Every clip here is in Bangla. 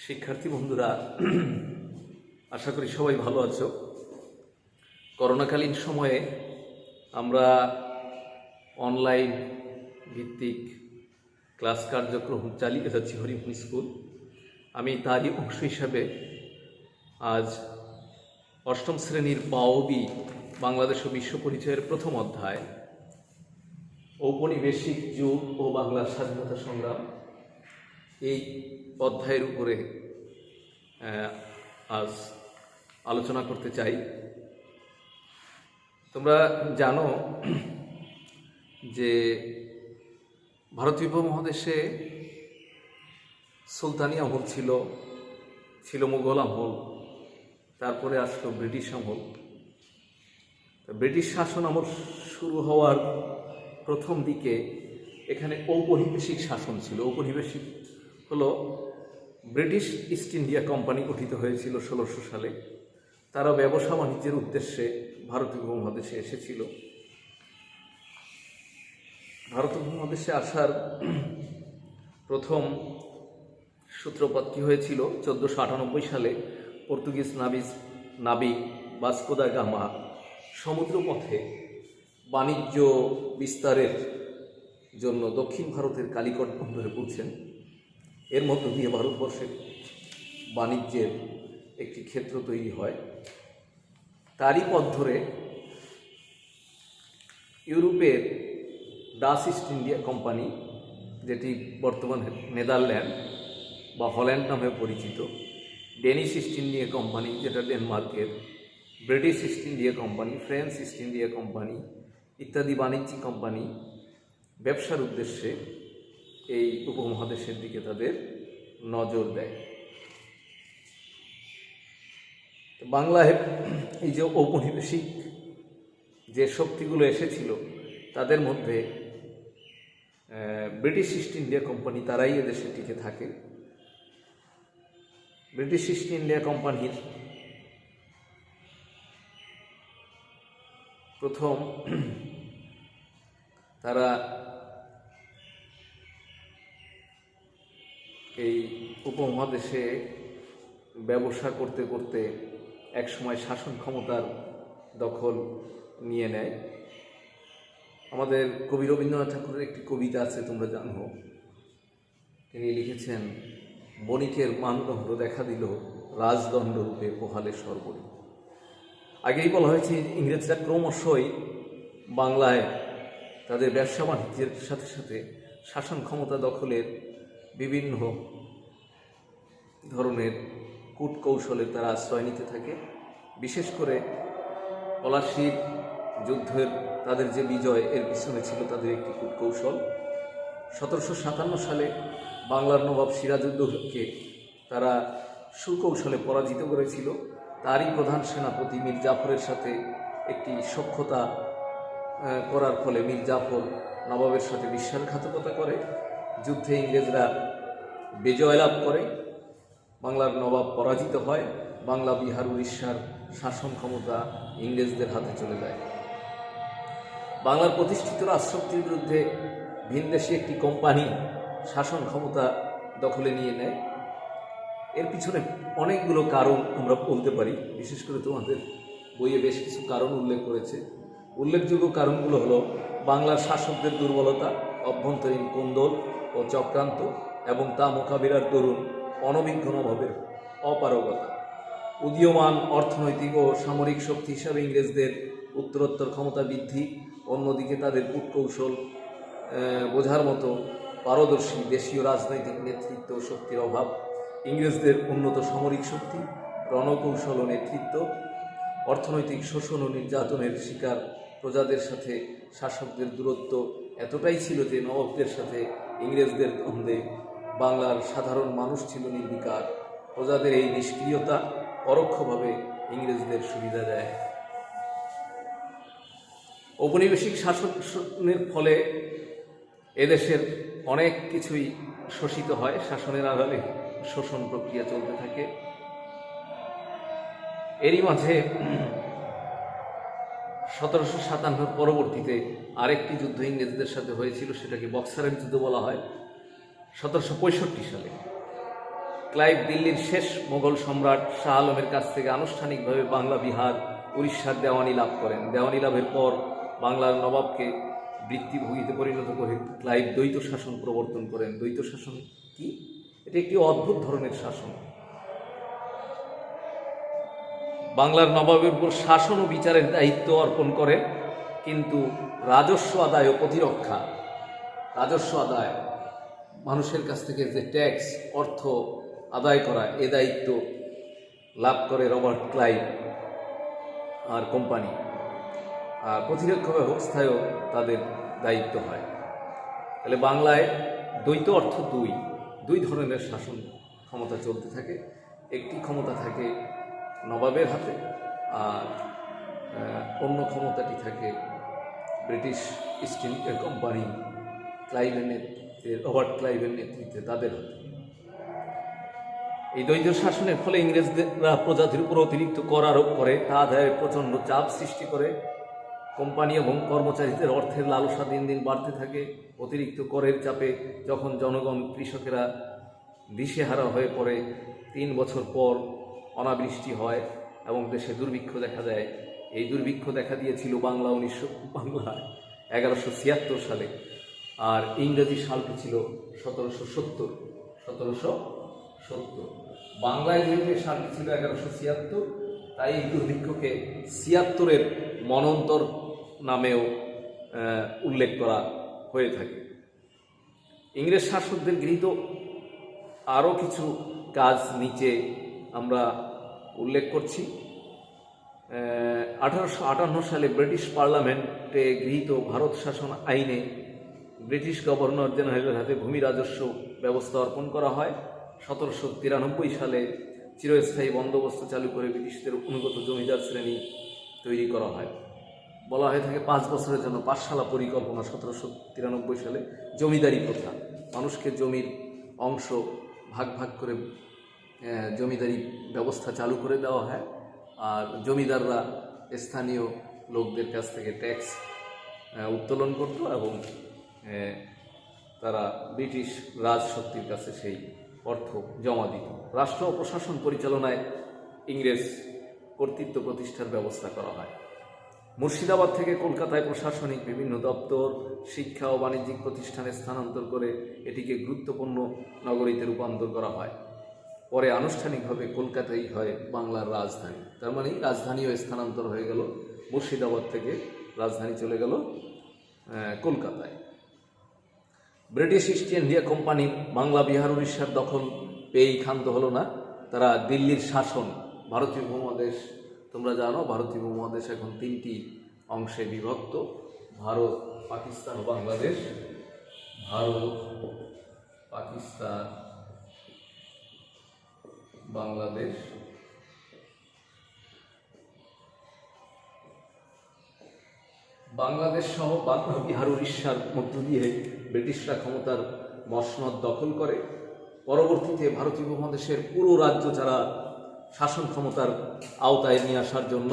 শিক্ষার্থী বন্ধুরা, আশা করি সবাই ভালো আছো। করোনাকালীন সময়ে আমরা অনলাইন ভিত্তিক ক্লাস কার্যক্রম চালিয়ে যাচ্ছি হরিমোহন স্কুল। আমি তারই অংশ হিসাবে আজ অষ্টম শ্রেণীর বাওবি বাংলাদেশ ও বিশ্ব পরিচয়ের প্রথম অধ্যায় ঔপনিবেশিক যুগ ও বাংলার স্বাধীনতা সংগ্রাম এই অধ্যায়ের উপরে আজ আলোচনা করতে চাই। তোমরা জানো যে ভারতীয় উপমহাদেশে সুলতানি আমল ছিল মুঘল আমল, তারপরে আসলো ব্রিটিশ আমল। ব্রিটিশ শাসন আমল শুরু হওয়ার প্রথম দিকে এখানে ঔপনিবেশিক শাসন ছিল। ঔপনিবেশিক হলো ব্রিটিশ ইস্ট ইন্ডিয়া কোম্পানি গঠিত হয়েছিল 1600 সালে। তারা ব্যবসা বাণিজ্যের উদ্দেশ্যে ভারতীয় উপমহাদেশে এসেছিল। ভারত উপমহাদেশে আসার প্রথম সূত্রপাত কি হয়েছিল? 1498 সালে পর্তুগিজ নাবিক ভাস্কো দা গামা সমুদ্রপথে বাণিজ্য বিস্তারের জন্য দক্ষিণ ভারতের কালিকট বন্দরে পৌঁছেন। এর মধ্য দিয়ে ভারতবর্ষের বাণিজ্যের একটি ক্ষেত্র তৈরি হয়। তারই পথ ধরে ইউরোপের ডাচ ইস্ট ইন্ডিয়া কোম্পানি, যেটি বর্তমানে নেদারল্যান্ড বা হল্যান্ড নামে পরিচিত, ডেনিশ ইস্ট ইন্ডিয়া কোম্পানি যেটা ডেনমার্কের, British east India company, French east India company ইত্যাদি বাণিজ্যিক কোম্পানি ব্যবসার উদ্দেশ্যে এই উপমহাদেশের দিকে তাদের নজর দেয়। বাংলায় এই যে ঔপনিবেশিক যে শক্তিগুলো এসেছিল তাদের মধ্যে ব্রিটিশ ইস্ট ইন্ডিয়া কোম্পানি, তারাই এদেশে টিকে থাকে। ব্রিটিশ ইস্ট ইন্ডিয়া কোম্পানির প্রথম তারা এই উপমহাদেশে ব্যবসা করতে করতে একসময় শাসন ক্ষমতার দখল নিয়ে নেয়। আমাদের কবি রবীন্দ্রনাথ ঠাকুরের একটি কবিতা আছে, তোমরা জানো। তিনি লিখেছেন, বণিকের মানদণ্ড দেখা দিল রাজদণ্ড রূপে পোহালে সর্বরী। আগেই বলা হয়েছে ইংরেজরা ক্রমশই বাংলায় তাদের ব্যবসা বাণিজ্যের সাথে সাথে শাসন ক্ষমতা দখলের বিভিন্ন ধরনের কূটকৌশলের তারা আশ্রয় নিতে থাকে। বিশেষ করে পলাশীর যুদ্ধের তাদের যে বিজয়, এর পিছনে ছিল তাদের একটি কূটকৌশল। 1757 সালে বাংলার নবাব সিরাজউদ্দৌলাকে তারা সুকৌশলে পরাজিত করেছিল। তারই প্রধান সেনাপতি মীর জাফরের সাথে একটি সখ্যতা করার ফলে মীর জাফর নবাবের সাথে বিশ্বাসঘাতকতা করে। যুদ্ধে ইংরেজরা বিজয় লাভ করে, বাংলার নবাব পরাজিত হয়। বাংলা, বিহার, উড়িষ্যার শাসন ক্ষমতা ইংরেজদের হাতে চলে যায়। বাংলার প্রতিষ্ঠিত রাজশক্তির বিরুদ্ধে ভিনদেশী একটি কোম্পানি শাসন ক্ষমতা দখলে নিয়ে নেয়। এর পিছনে অনেকগুলো কারণ আমরা বলতে পারি। বিশেষ করে তোমাদের বইয়ে বেশ কিছু কারণ উল্লেখ করেছে। উল্লেখযোগ্য কারণগুলো হলো বাংলার শাসকদের দুর্বলতা, অভ্যন্তরীণ কোন্দল ও চক্রান্ত এবং তা মোকাবিলার দরুন অনভিজ্ঞ নবাবের অপারগতা, উদীয়মান অর্থনৈতিক ও সামরিক শক্তি হিসাবে ইংরেজদের উত্তরোত্তর ক্ষমতা বৃদ্ধি, অন্যদিকে তাদের কূটকৌশল বোঝার মতো পারদর্শী দেশীয় রাজনৈতিক নেতৃত্ব শক্তির অভাব, ইংরেজদের উন্নত সামরিক শক্তি, রণকৌশল ও নেতৃত্ব, অর্থনৈতিক শোষণ ও নির্যাতনের শিকার প্রজাদের সাথে শাসকদের দূরত্ব এতটাই ছিল যে নবাবদের সাথে ইংরেজদের দ্বন্দ্বে বাংলার সাধারণ মানুষ ছিল নির্বিকার। প্রজাদের এই নিষ্ক্রিয়তা পরোক্ষভাবে ইংরেজদের সুবিধা দেয়। ঔপনিবেশিক শাসনের ফলে এদেশের অনেক কিছুই শোষিত হয়। শাসনের আড়ালে শোষণ প্রক্রিয়া চলতে থাকে। এরই মাঝে 1757 পরবর্তীতে আরেকটি যুদ্ধ ইংরেজদের সাথে হয়েছিল, সেটাকে বক্সারের যুদ্ধ বলা হয় 1765 সালে। ক্লাইভ দিল্লির শেষ মোগল সম্রাট শাহ আলমের কাছ থেকে আনুষ্ঠানিকভাবে বাংলা, বিহার, উড়িষ্যার দেওয়ানি লাভ করেন। দেওয়ানি লাভের পর বাংলার নবাবকে বৃত্তিভোগীতে পরিণত করে ক্লাইভ দ্বৈত শাসন প্রবর্তন করেন। দ্বৈত শাসন কি? এটি একটি অদ্ভুত ধরনের শাসন। বাংলার নবাবের উপর শাসন ও বিচারের দায়িত্ব অর্পণ করে, কিন্তু রাজস্ব আদায় ও প্রতিরক্ষা, রাজস্ব আদায়, মানুষের কাছ থেকে যে ট্যাক্স, অর্থ আদায় করা, এ দায়িত্ব লাভ করে রবার্ট ক্লাইভ আর কোম্পানি। আর প্রতিরক্ষা ব্যবস্থায়ও তাদের দায়িত্ব হয়। তাহলে বাংলায় দ্বৈত অর্থ দুই ধরনের শাসন ক্ষমতা চলতে থাকে। একটি ক্ষমতা থাকে নবাবের হাতে, আর অন্য ক্ষমতাটি থাকে ব্রিটিশ ইস্ট ইন্ডিয়া কোম্পানি ক্লাইভের নেতৃত্বে, রবার্ট ক্লাইভের নেতৃত্বে তাদের হাতে। এই দ্বৈত শাসনের ফলে ইংরেজরা প্রজাতির উপর অতিরিক্ত কর আরোপ করে, তা আদায়ের প্রচণ্ড চাপ সৃষ্টি করে। কোম্পানি এবং কর্মচারীদের অর্থের লালসা দিন দিন বাড়তে থাকে। অতিরিক্ত করের চাপে যখন জনগণ, কৃষকেরা দিশেহারা হয়ে পড়ে, 3 বছর পর অনাবৃষ্টি হয় এবং দেশে দুর্ভিক্ষ দেখা দেয়। এই দুর্ভিক্ষ দেখা দিয়েছিল বাংলায় 1176 সালে, আর ইংরেজি সালটি ছিল 1770। বাংলায় যেহেতু সালটি ছিল 1176, তাই এই দুর্ভিক্ষকে 76-এর মনন্তর নামেও উল্লেখ করা হয়ে থাকে। ইংরেজ শাসকদের গৃহীত আরও কিছু কাজ নিচে আমরা উল্লেখ করছি। 1858 সালে ব্রিটিশ পার্লামেন্টে গৃহীত ভারত শাসন আইনে ব্রিটিশ গভর্নর জেনারেলের হাতে ভূমি রাজস্ব ব্যবস্থা অর্পণ করা হয়। 1793 সালে চিরস্থায়ী বন্দোবস্ত চালু করে ব্রিটিশদের অনুগত জমিদার শ্রেণী তৈরি করা হয়। বলা হয়ে থাকে 5 বছরের জন্য পাঠশালা পরিকল্পনা। 1793 সালে জমিদারি প্রথা, মানুষকে জমির অংশ ভাগ ভাগ করে জমিদারি ব্যবস্থা চালু করে দেওয়া হয়, আর জমিদাররা স্থানীয় লোকদের কাছ থেকে ট্যাক্স উত্তোলন করত এবং তারা ব্রিটিশ রাজশক্তির কাছে সেই অর্থ জমা দিত। রাষ্ট্র ও প্রশাসন পরিচালনায় ইংরেজ কর্তৃত্ব প্রতিষ্ঠার ব্যবস্থা করা হয়। মুর্শিদাবাদ থেকে কলকাতায় প্রশাসনিক বিভিন্ন দপ্তর, শিক্ষা ও বাণিজ্যিক প্রতিষ্ঠানে স্থানান্তর করে এটিকে গুরুত্বপূর্ণ নগরীতে রূপান্তর করা হয়। পরে আনুষ্ঠানিকভাবে কলকাতাই হয় বাংলার রাজধানী। তার মানে রাজধানীও স্থানান্তর হয়ে গেল, মুর্শিদাবাদ থেকে রাজধানী চলে গেল কলকাতায়। British east India company Bangla, Bihar, উড়িষ্যার দখল পেয়েই ক্ষান্ত হলো না। তারা দিল্লির শাসন, ভারতীয় উপমহাদেশ, তোমরা জানো ভারতীয় উপমহাদেশ এখন 3টি অংশে বিভক্ত: ভারত, পাকিস্তান ও বাংলাদেশ। ভারত, পাকিস্তান, বাংলাদেশ। বাংলাদেশ সহ বাংলা, বিহার, উড়িষ্যার মধ্য দিয়ে ব্রিটিশরা ক্ষমতার মসনদ দখল করে। পরবর্তীতে ভারতীয় উপমহাদেশের পুরো রাজ্য যারা শাসন ক্ষমতার আওতায় নিয়ে আসার জন্য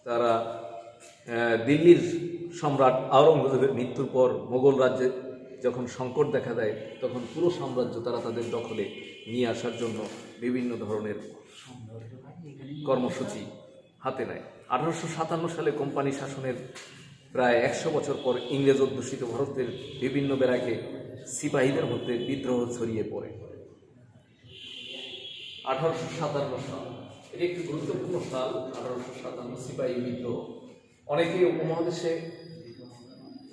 তারা দিল্লির সম্রাট আওরঙ্গজেবের মৃত্যুর পর মোগল রাজ্যে যখন সংকট দেখা দেয়, তখন পুরো সাম্রাজ্য তারা তাদের দখলে নিয়ে আসার জন্য বিভিন্ন ধরনের কর্মসূচি হাতে নেয়। 1857 সালে কোম্পানি শাসনের প্রায় 100 বছর পর ইংরেজ অধ্যুষিত ভারতের বিভিন্ন ব্যারাকে সিপাহীদের মধ্যে বিদ্রোহ ছড়িয়ে পড়ে। 1857 সাল, এটি একটি গুরুত্বপূর্ণ সাল। 1857 সিপাহী বিদ্রোহ। অনেকেই উপমহাদেশে,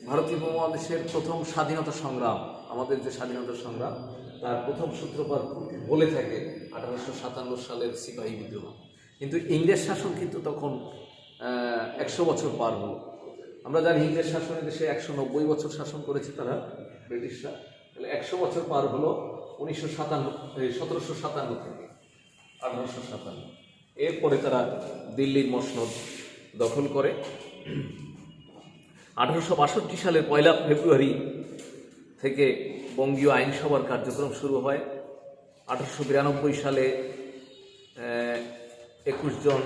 ভারতীয় উপমহাদেশের প্রথম স্বাধীনতা সংগ্রাম, আমাদের যে স্বাধীনতা সংগ্রাম, তার প্রথম সূত্রপাত বলে থাকে 1857 সালের সিপাহী বিদ্রোহ। কিন্তু ইংরেজ শাসন কিন্তু তখন 100 বছর পার হলো। আমরা জানি ইংরেজ শাসনের দেশে 190 বছর শাসন করেছে তারা, ব্রিটিশরা। তাহলে 100 বছর পার হলো 1757 থেকে 1857। এরপরে তারা দিল্লির মসনদ দখল করে। 1862 সালের 1 ফেব্রুয়ারি থেকে বঙ্গীয় আইনসভার কার্যক্রম শুরু হয়। 1892 সালে 21 জন,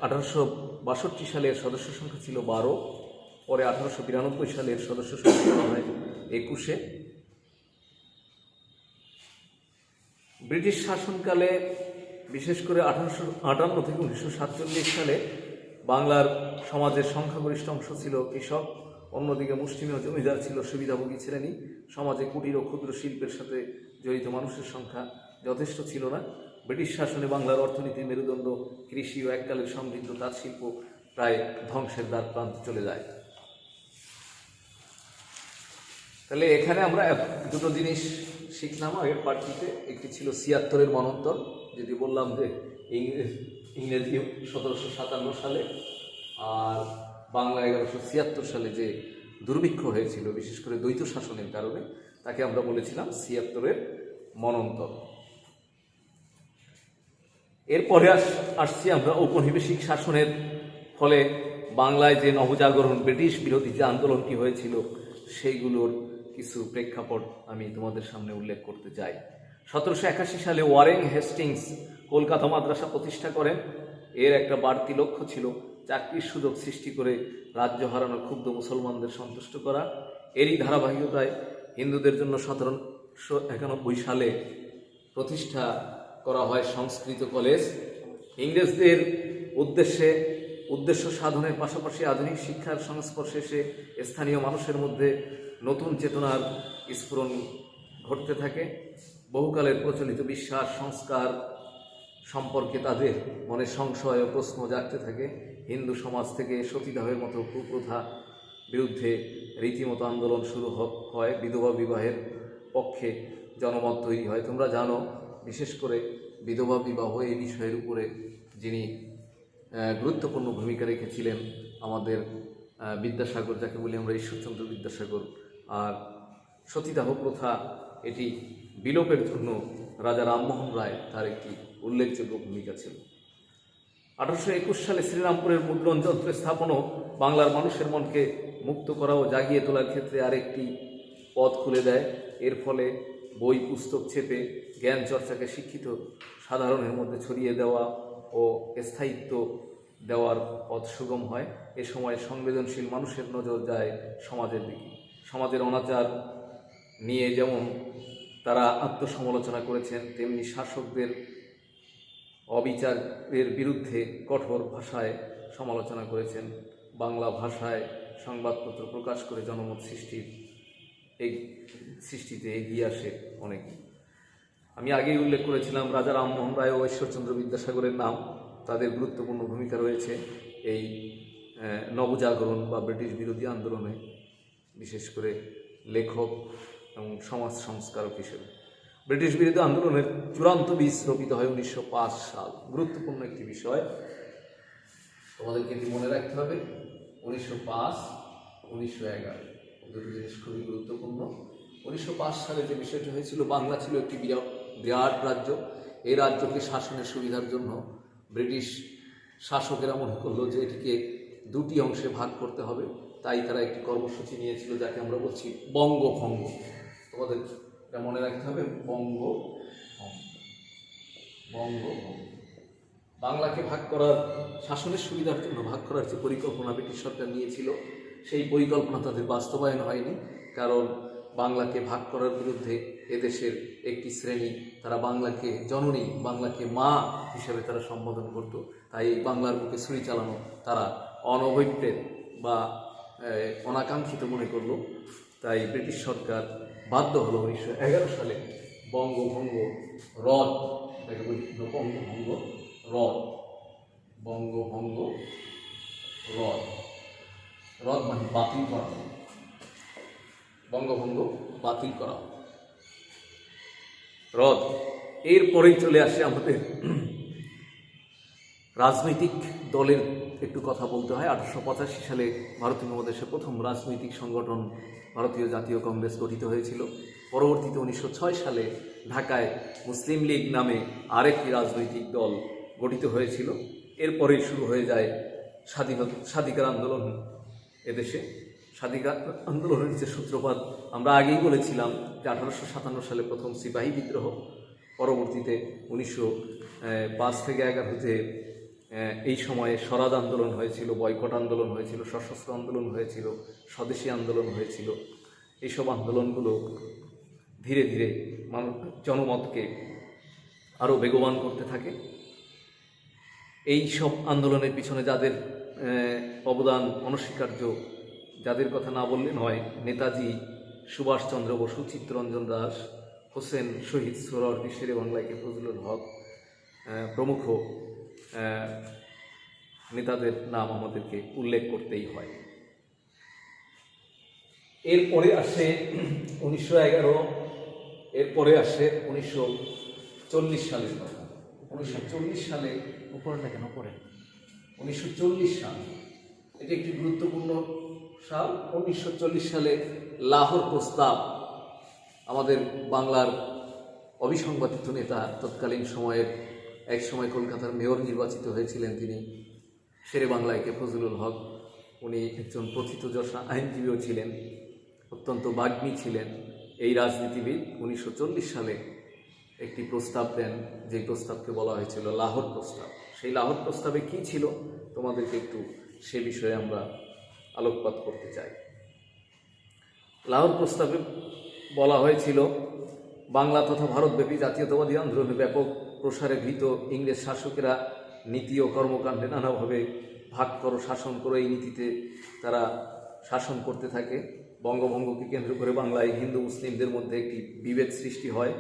1862 সালের সদস্য সংখ্যা ছিল 12, পরে 1892 সালের সদস্য সংখ্যা হয় 21-এ। ব্রিটিশ শাসনকালে বিশেষ করে 1858 থেকে 1947 সালে বাংলার সমাজের সংখ্যাগরিষ্ঠ অংশ ছিল কৃষক, অন্যদিকে মুষ্টিমেয় জমিদার ছিল সুবিধাভোগী শ্রেণী। সমাজে কুটির ও ক্ষুদ্র শিল্পের সাথে জড়িত মানুষের সংখ্যা যথেষ্ট ছিল না। ব্রিটিশ শাসনে বাংলার অর্থনীতির মেরুদণ্ড কৃষি ও এককালের সমৃদ্ধ তাঁত শিল্প প্রায় ধ্বংসের দ্বার প্রান্তে চলে যায়। তাহলে এখানে আমরা দুটো জিনিস শিখলাম আগের পার্টিতে। একটি ছিল 76-এর মন্বন্তর, যেটি বললাম যে ইংরেজি 1757 সালে আর বাংলা 1176 সালে যে দুর্ভিক্ষ হয়েছিল বিশেষ করে দ্বৈত শাসনের কারণে, তাকে আমরা বলেছিলাম 76-এর মন্বন্তর। এরপরে আসছি আমরা ঔপনিবেশিক শাসনের ফলে বাংলায় যে নবজাগরণ, ব্রিটিশ বিরোধী যে আন্দোলনটি হয়েছিল, সেইগুলোর কিছু প্রেক্ষাপট আমি তোমাদের সামনে উল্লেখ করতে চাই। 1781 সালে ওয়ারেন হেস্টিংস কলকাতা মাদ্রাসা প্রতিষ্ঠা করেন। এর একটা বাড়তি লক্ষ্য ছিল চাকরির সুযোগ সৃষ্টি করে রাজ্য হারানো ক্ষুব্ধ মুসলমানদের সন্তুষ্ট করা। এরই ধারাবাহিকতায় হিন্দুদের জন্য 1791 সালে প্রতিষ্ঠা করা হয় সংস্কৃত কলেজ। ইংরেজদের উদ্দেশ্য সাধনের পাশাপাশি আধুনিক শিক্ষার সংস্পর্শে এসে স্থানীয় মানুষের মধ্যে নতুন চেতনার স্ফুরণ ঘটতে থাকে। বহুকালের প্রচলিত বিশ্বাস সংস্কার সম্পর্কে তাদের মনে সংশয় ও প্রশ্ন জাগতে থাকে। হিন্দু সমাজ থেকে সতীদাহের মতো কুপ্রথা বিরুদ্ধে রীতিমতো আন্দোলন শুরু হয়। বিধবা বিবাহের পক্ষে জনমত তৈরি হয়। তোমরা জানো, বিশেষ করে বিধবা বিবাহ এই বিষয়ের উপরে যিনি গুরুত্বপূর্ণ ভূমিকা রেখেছিলেন আমাদের বিদ্যাসাগর, যাকে বলি আমরা ঈশ্বরচন্দ্র বিদ্যাসাগর। আর সতীদাহ প্রথা এটি বিলোপের জন্য রাজা রামমোহন রায় তার একটি উল্লেখযোগ্য ভূমিকা ছিল। 1821 সালে শ্রীরামপুরের মুদ্রণ যন্ত্র স্থাপনও বাংলার মানুষের মনকে মুক্ত করা ও জাগিয়ে তোলার ক্ষেত্রে আরেকটি পথ খুলে দেয়। এর ফলে বই পুস্তক ছেপে জ্ঞান চর্চাকে শিক্ষিত সাধারণের মধ্যে ছড়িয়ে দেওয়া ও স্থায়িত্ব দেওয়ার পথ সুগম হয়। এ সময় সংবেদনশীল মানুষের নজর যায় সমাজের দিকে। সমাজের অনাচার নিয়ে যেমন তারা আত্মসমালোচনা করেছেন, তেমনি শাসকদের অবিচারের বিরুদ্ধে কঠোর ভাষায় সমালোচনা করেছেন। বাংলা ভাষায় সংবাদপত্র প্রকাশ করে জনমত সৃষ্টিতে এগিয়ে আসে অনেক। আমি আগেই উল্লেখ করেছিলাম রাজা রামমোহন রায় ও ঈশ্বরচন্দ্র বিদ্যাসাগরের নাম। তাদের গুরুত্বপূর্ণ ভূমিকা রয়েছে এই নবজাগরণ বা ব্রিটিশ বিরোধী আন্দোলনে, বিশেষ করে লেখক এবং সমাজ সংস্কারক হিসেবে। ব্রিটিশ বিরোধী আন্দোলনের চূড়ান্ত বীজ রোপিত হয় 1905 সাল। গুরুত্বপূর্ণ একটি বিষয়, তোমাদেরকে এটি মনে রাখতে হবে। 1905, 1911 দুটো জিনিস খুবই গুরুত্বপূর্ণ। 1905 সালে যে বিষয়টি হয়েছিল, বাংলা ছিল একটি বিরাট রাজ্য। এই রাজ্যকে শাসনের সুবিধার জন্য ব্রিটিশ শাসকেরা মনে করলো যে এটিকে দুটি অংশে ভাগ করতে হবে। তাই তারা একটি কর্মসূচি নিয়েছিল, যাকে আমরা বলছি বঙ্গভঙ্গ। তোমাদের এটা মনে রাখতে হবে, বঙ্গভঙ্গ। বাংলাকে ভাগ করার, শাসনের সুবিধার জন্য ভাগ করার যে পরিকল্পনা ব্রিটিশ সরকার নিয়েছিল, সেই পরিকল্পনা তাদের বাস্তবায়ন হয়নি। কারণ বাংলাকে ভাগ করার বিরুদ্ধে এদেশের একটি শ্রেণী, তারা বাংলাকে জননী, বাংলাকে মা হিসেবে তারা সম্বোধন করত। তাই এই বাংলার বুকে ছুরি চালানো তারা অনভিপ্রেত বা অনাকাঙ্ক্ষিত মনে করল। তাই ব্রিটিশ সরকার বাধ্য হলো 1911 সালে বঙ্গভঙ্গ রদ, বঙ্গভঙ্গ রদ, বঙ্গভঙ্গ রদ, রদ মানে বাতিল করা, বঙ্গভঙ্গ বাতিল করা, রদ। এরপরেই চলে আসে আমাদের রাজনৈতিক দলের একটু কথা বলতে হয়। 1885 সালে ভারতীয় উপমহাদেশে প্রথম রাজনৈতিক সংগঠন ভারতীয় জাতীয় কংগ্রেস গঠিত হয়েছিল। পরবর্তীতে 1906 সালে ঢাকায় মুসলিম লীগ নামে আরেকটি রাজনৈতিক দল গঠিত হয়েছিল। এরপরেই শুরু হয়ে যায় স্বাধিকার আন্দোলন এদেশে। স্বাধিকার আন্দোলনের যে সূত্রপাত আমরা আগেই বলেছিলাম যে 1857 সালে প্রথম সিপাহী বিদ্রোহ, পরবর্তীতে 1905 থেকে 11 এই সময়ে স্বরাজ আন্দোলন হয়েছিল, বয়কট আন্দোলন হয়েছিল, সশস্ত্র আন্দোলন হয়েছিল, স্বদেশী আন্দোলন হয়েছিল। এইসব আন্দোলনগুলো ধীরে ধীরে জনমতকে আরও বেগবান করতে থাকে। এই সব আন্দোলনের পিছনে যাদের অবদান অনস্বীকার্য, যাদের কথা না বললে নয়, নেতাজি সুভাষচন্দ্র বসু, চিত্তরঞ্জন দাস, হোসেন শহীদ সোহরাওয়ার্দী, শেরে বাংলায় কে ফজলুল হক প্রমুখ নেতাদের নাম আমাদেরকে উল্লেখ করতেই হয়। এরপরে আসে 1911, এরপরে আসে 1940 সালের কথা। 1940 সালে উপরে দেখেন, উপরে 1940 সাল, এটি একটি গুরুত্বপূর্ণ সাল। 1940 সালে লাহোর প্রস্তাব, আমাদের বাংলার অবিসংবাদিত নেতা, তৎকালীন সময়ের এক সময় কলকাতার মেয়র নির্বাচিত হয়েছিলেন তিনি, শেরে বাংলায় কে ফজলুল হক। উনি একজন প্রথিতযশা আইনজীবীও ছিলেন, অত্যন্ত বাগ্মী ছিলেন। এই রাজনীতিবিদ 1940 সালে একটি প্রস্তাব দেন, যে প্রস্তাবকে বলা হয়েছিল লাহোর প্রস্তাব। সেই লাহোর প্রস্তাবে কি ছিল তোমাদেরকে একটু সে বিষয়ে আমরা আলোকপাত করতে চাই। লাহোর প্রস্তাবে বলা হয়েছিল, বাংলা তথা ভারতব্যাপী জাতীয়তাবাদী আন্দোলনের ব্যাপক প্রসারে ভীত ইংরেজ শাসকেরা নীতি ও কর্মকাণ্ডে নানাভাবে ভাগ করো, শাসন করো, এই নীতিতে তারা শাসন করতে থাকে। বঙ্গভঙ্গকে কেন্দ্র করে বাংলায় হিন্দু মুসলিমদের মধ্যে একটি বিভেদ সৃষ্টি হয়।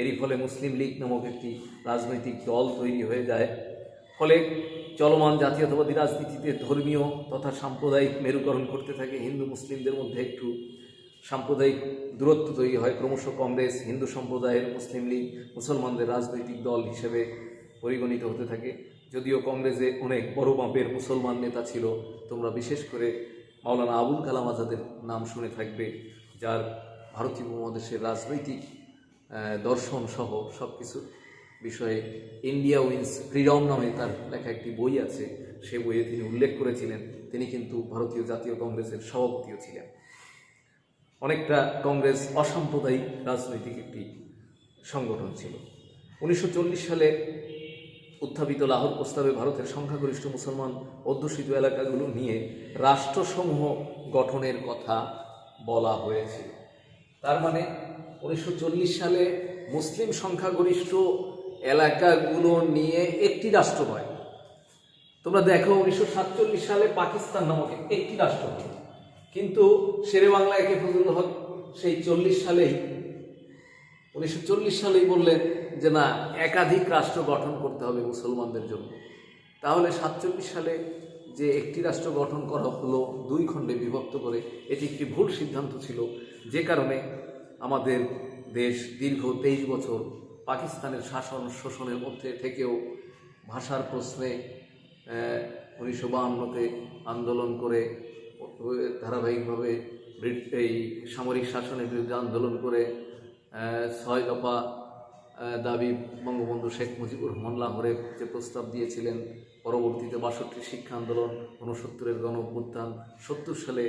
এরই ফলে মুসলিম লীগ নামক একটি রাজনৈতিক দল তৈরি হয়ে যায়। ফলে চলমান জাতীয়তাবাদী রাজনীতিতে ধর্মীয় তথা সাম্প্রদায়িক মেরুকরণ করতে থাকে। হিন্দু মুসলিমদের মধ্যে একটু সাম্প্রদায়িক দূরত্ব তৈরি হয়। ক্রমশ কংগ্রেস হিন্দু সম্প্রদায়ের, মুসলিম লীগ মুসলমানদের রাজনৈতিক দল হিসেবে পরিগণিত হতে থাকে। যদিও কংগ্রেসে অনেক বড় মাপের মুসলমান নেতা ছিল। তোমরা বিশেষ করে মাওলানা আবুল কালাম আজাদের নাম শুনে থাকবে, যার ভারতীয় উপমহাদেশের রাজনৈতিক দর্শন সহ সব কিছু বিষয়ে ইন্ডিয়া উইন্স ফ্রিডম নামে তার লেখা একটি বই আছে। সে বইয়ে তিনি উল্লেখ করেছিলেন, তিনি কিন্তু ভারতীয় জাতীয় কংগ্রেসের সভাপতিও ছিলেন। অনেকটা কংগ্রেস অসাম্প্রদায়িক রাজনৈতিক একটি সংগঠন ছিল। 1940 সালে উত্থাপিত লাহোর প্রস্তাবে ভারতের সংখ্যাগরিষ্ঠ মুসলমান অধ্যুষিত এলাকাগুলো নিয়ে রাষ্ট্রসমূহ গঠনের কথা বলা হয়েছিল। তার মানে 1940 সালে মুসলিম সংখ্যাগরিষ্ঠ এলাকাগুলো নিয়ে একটি রাষ্ট্র হয়। তোমরা দেখো 1947 সালে পাকিস্তান নামক একটি রাষ্ট্র হয়, কিন্তু শেরে বাংলা একে ফজলুল হক সেই 1940 সালেই বললেন যে না, একাধিক রাষ্ট্র গঠন করতে হবে মুসলমানদের জন্য। তাহলে 47 সালে যে একটি রাষ্ট্র গঠন করা হলো 2 খণ্ডে বিভক্ত করে, এটি একটি ভুল সিদ্ধান্ত ছিল, যে কারণে আমাদের দেশ দীর্ঘ 23 বছর পাকিস্তানের শাসন শোষণের মধ্যে থেকেও ভাষার প্রশ্নে 1952-তে আন্দোলন করে, ধারাবাহিকভাবে এই সামরিক শাসনের বিরুদ্ধে আন্দোলন করে 6 দফা দাবি বঙ্গবন্ধু শেখ মুজিবুর রহমান লাহোরে যে প্রস্তাব দিয়েছিলেন, পরবর্তীতে 62 শিক্ষা আন্দোলন, 69-এর গণ অভ্যুত্থান, 70 সালে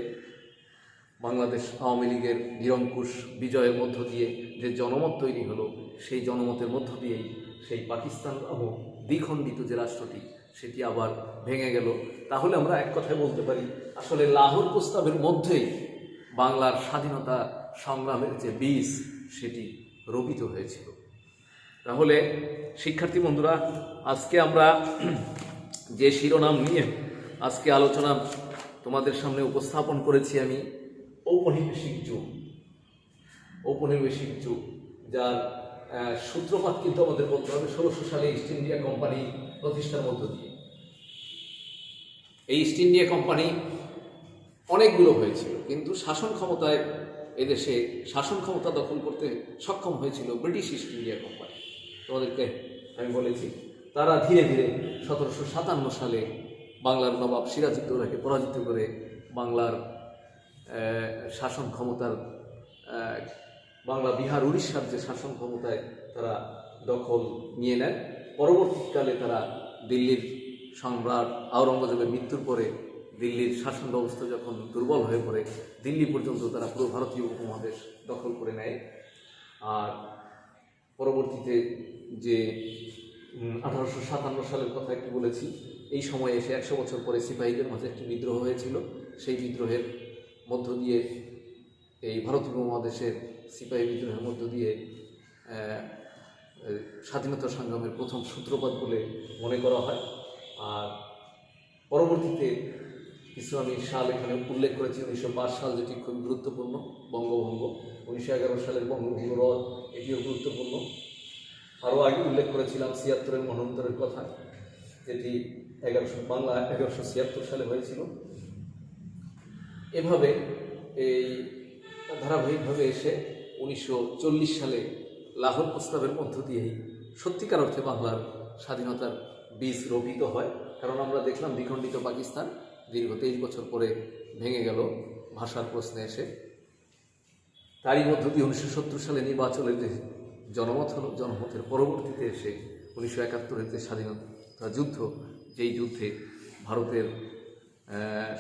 বাংলাদেশ আওয়ামী লীগের নিরঙ্কুশ বিজয়ের মধ্য দিয়ে যে জনমত তৈরি হলো, সেই জনমতের মধ্য দিয়েই সেই পাকিস্তান নামক দ্বিখণ্ডিত যে রাষ্ট্রটি, সেটি আবার ভেঙে গেল। তাহলে আমরা এক কথায় বলতে পারি, আসলে লাহোর প্রস্তাবের মধ্যেই বাংলার স্বাধীনতা সংগ্রামের যে বীজ, সেটি রোপিত হয়েছিল। তাহলে শিক্ষার্থী বন্ধুরা, আজকে আমরা যে শিরোনাম নিয়ে আজকে আলোচনা তোমাদের সামনে উপস্থাপন করেছি আমি, ঔপনিবেশিক যুগ। ঔপনিবেশিক যুগ, যার সূত্রপাত কিন্তু আমাদের বলতে হবে 1600 সালে ইস্ট ইন্ডিয়া কোম্পানি প্রতিষ্ঠার মধ্য দিয়ে। এই ইস্ট ইন্ডিয়া কোম্পানি অনেকগুলো হয়েছিল, কিন্তু শাসন ক্ষমতায় এদেশে শাসন ক্ষমতা দখল করতে সক্ষম হয়েছিল ব্রিটিশ ইস্ট ইন্ডিয়া কোম্পানি। তোমাদেরকে আমি বলেছি, তারা ধীরে ধীরে 1757 সালে বাংলার নবাব সিরাজউদ্দৌলাকে পরাজিত করে বাংলার শাসন ক্ষমতার, বাংলা বিহার উড়িষ্যার যে শাসন ক্ষমতায় তারা দখল নিয়ে নেয়। পরবর্তীকালে তারা দিল্লির সম্রাট আওরঙ্গজেবের মৃত্যুর পরে দিল্লির শাসন ব্যবস্থা যখন দুর্বল হয়ে পড়ে, দিল্লি পর্যন্ত তারা পুরো ভারতীয় উপমহাদেশ দখল করে নেয়। আর পরবর্তীতে যে 1857 সালের কথা একটু বলেছি, এই সময় এসে 100 বছর পরে সিপাহীদের মাঝে একটি বিদ্রোহ হয়েছিল। সেই বিদ্রোহের মধ্য দিয়ে, এই ভারতীয় উপমহাদেশের সিপাহী বিদ্রোহের মধ্য দিয়ে স্বাধীনতা সংগ্রামের প্রথম সূত্রপাত বলে মনে করা হয়। আর পরবর্তীতে কিছু আমি সাল এখানে উল্লেখ করেছি। 1905 সাল, যেটি খুব গুরুত্বপূর্ণ, বঙ্গভঙ্গ। 1911 সালের বঙ্গভঙ্গ রদ, এটিও গুরুত্বপূর্ণ। আরও আগে উল্লেখ করেছিলাম 76-এর মন্বন্তরের কথা, যেটি বাংলা 1176 সালে হয়েছিল। এভাবে এই ধারাবাহিকভাবে এসে 1940 সালে লাহোর প্রস্তাবের মধ্য দিয়েই সত্যিকার অর্থে বাংলার স্বাধীনতার বীজ রোপিত হয়। কারণ আমরা দেখলাম দ্বিখণ্ডিত পাকিস্তান দীর্ঘ 23 বছর পরে ভেঙে গেল ভাষার প্রশ্নে এসে। তারই মধ্য দিয়ে 1970 সালে নির্বাচনের যে জনমত হলো, জনমতের পরবর্তীতে এসে 1971-এর যে স্বাধীনতা যুদ্ধ, যেই যুদ্ধে ভারতের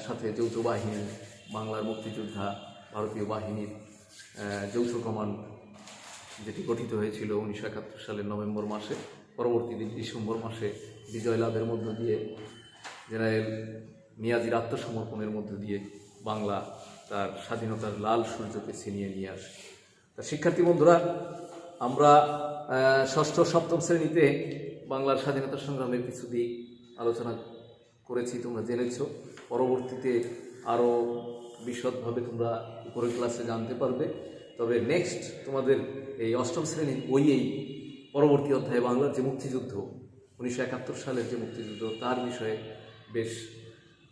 সাথে যৌথ বাহিনী, বাংলার মুক্তিযোদ্ধা, ভারতীয় বাহিনীর যৌথ কমান্ড যেটি গঠিত হয়েছিল 1971 সালের নভেম্বর মাসে, পরবর্তী দিন ডিসেম্বর মাসে বিজয় লাভের মধ্য দিয়ে, জেনারেল নিয়াজির আত্মসমর্পণের মধ্য দিয়ে বাংলা তার স্বাধীনতার লাল সূর্যকে ছিনিয়ে নিয়ে আসে। তা শিক্ষার্থী বন্ধুরা, আমরা ষষ্ঠ সপ্তম শ্রেণীতে বাংলার স্বাধীনতা সংগ্রামের কিছু দিক আলোচনা করেছি, তোমরা জেনেছ। পরবর্তীতে আরও বিশদভাবে তোমরা উপরের ক্লাসে জানতে পারবে। তবে নেক্সট তোমাদের এই অষ্টম শ্রেণীর বইয়েই পরবর্তী অধ্যায়ে বাংলার যে মুক্তিযুদ্ধ, 1971 সালের যে মুক্তিযুদ্ধ, তার বিষয়ে বেশ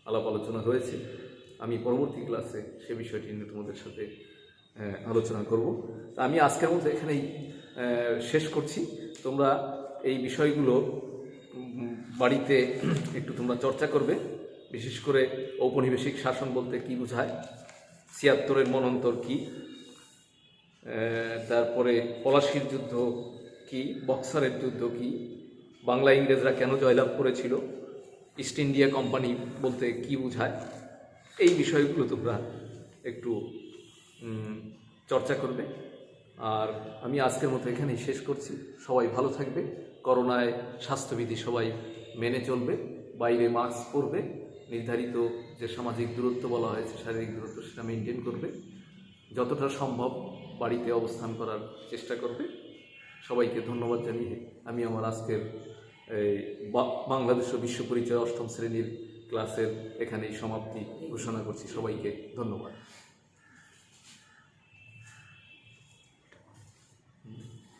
আলাপ আলোচনা রয়েছে। আমি পরবর্তী ক্লাসে সে বিষয়টি নিয়ে তোমাদের সাথে আলোচনা করব। তা আমি আজকের মতো এখানেই শেষ করছি। তোমরা এই বিষয়গুলো বাড়িতে একটু তোমরা চর্চা করবে। বিশেষ করে ঔপনিবেশিক শাসন বলতে কি বোঝায়, 76-এর মনন্তর কি, তারপরে পলাশির যুদ্ধ কি, বক্সারের যুদ্ধ কি, বাংলা ইংরেজরা কেন জয়লাভ করেছিল, ইস্ট ইন্ডিয়া কোম্পানি বলতে কি বোঝায়, এই বিষয়গুলো তোমরা একটু চর্চা করবে। আর আমি আজকের মতো এখানেই শেষ করছি। সবাই ভালো থাকবে, করোনায় স্বাস্থ্যবিধি সবাই মেনে চলবে, বাইরে মাস্ক পরবে, নির্ধারিত যে সামাজিক দূরত্ব বলা হয়েছে, শারীরিক দূরত্ব, সেটা মেনটেন করবে, যতটা সম্ভব বাড়িতে অবস্থান করার চেষ্টা করবে। সবাইকে ধন্যবাদ জানিয়ে আমি আমার আজকের বাংলাদেশ ও বিশ্ব পরিচয় অষ্টম শ্রেণীর ক্লাসের এখানেই সমাপ্তি ঘোষণা করছি। সবাইকে ধন্যবাদ।